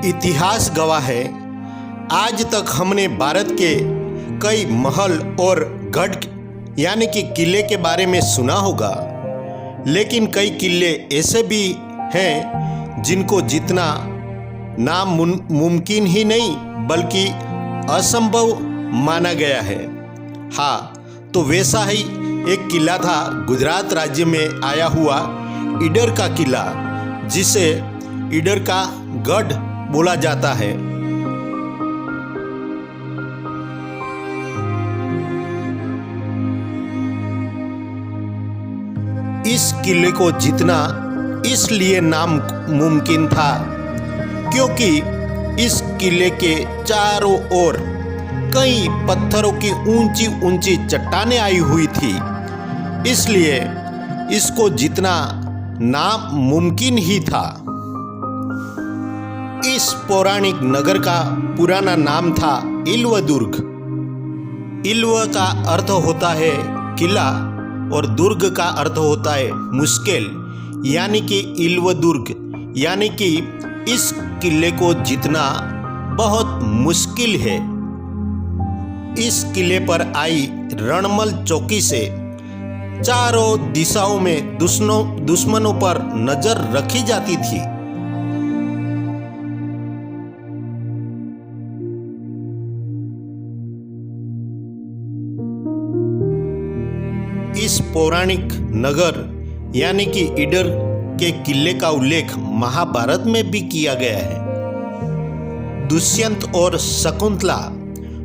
इतिहास गवाह है, आज तक हमने भारत के कई महल और गढ़ यानी कि किले के बारे में सुना होगा, लेकिन कई किले ऐसे भी हैं जिनको जीतना नामुमकिन ही नहीं बल्कि असंभव माना गया है। हाँ, तो वैसा ही एक किला था गुजरात राज्य में आया हुआ ईडर का किला, जिसे ईडर का गढ़ बोला जाता है। इस किले को जीतना इसलिए नामुमकिन था क्योंकि इस किले के चारों ओर कई पत्थरों की ऊंची ऊंची चट्टानें आई हुई थी, इसलिए इसको जीतना नामुमकिन ही था। इस पौराणिक नगर का पुराना नाम था इल्वदुर्ग। इल्व का अर्थ होता है किला और दुर्ग का अर्थ होता है मुश्किल, यानी कि इल्वदुर्ग यानी कि इस किले को जीतना बहुत मुश्किल है। इस किले पर आई रणमल चौकी से चारों दिशाओं में दुश्मनों पर नजर रखी जाती थी। इस पौराणिक नगर यानी कि ईडर के किले का उल्लेख महाभारत में भी किया गया है। दुष्यंत और शकुंतला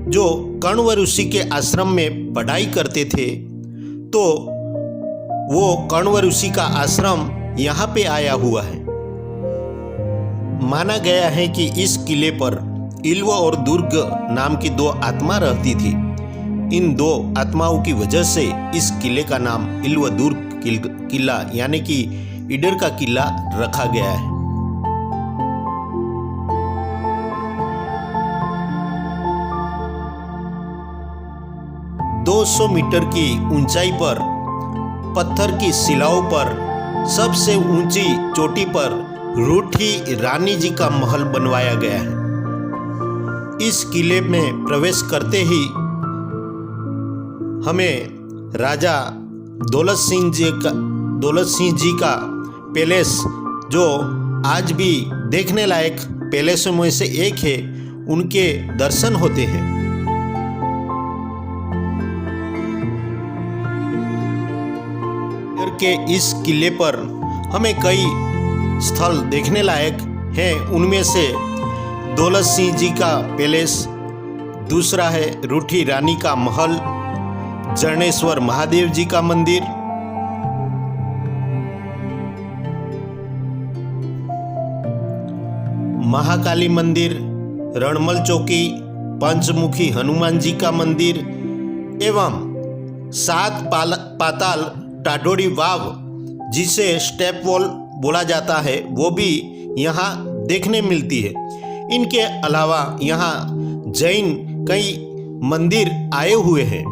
जो कण्व ऋषि के आश्रम में पढ़ाई करते थे, तो वो कण्व ऋषि का आश्रम यहाँ पे आया हुआ है। माना गया है कि इस किले पर इल्व और दुर्ग नाम की दो आत्मा रहती थी। इन दो आत्माओं की वजह से इस किले का नाम इल्वदुर्ग किला यानी कि ईडर का किला रखा गया है। 200 मीटर की ऊंचाई पर पत्थर की शिलाओं पर सबसे ऊंची चोटी पर रूठी रानी जी का महल बनवाया गया है। इस किले में प्रवेश करते ही हमें राजा दौलत सिंह जी का पैलेस, जो आज भी देखने लायक पैलेसों में से एक है, उनके दर्शन होते हैं। के इस किले पर हमें कई स्थल देखने लायक हैं। उनमें से दौलत सिंह जी का पैलेस, दूसरा है रूठी रानी का महल, जरणेश्वर महादेव जी का मंदिर, महाकाली मंदिर, रणमल चौकी, पंचमुखी हनुमान जी का मंदिर एवं 7 पाताल टाडोड़ी वाव, जिसे स्टेप वॉल बोला जाता है, वो भी यहाँ देखने मिलती है। इनके अलावा यहाँ जैन कई मंदिर आए हुए हैं।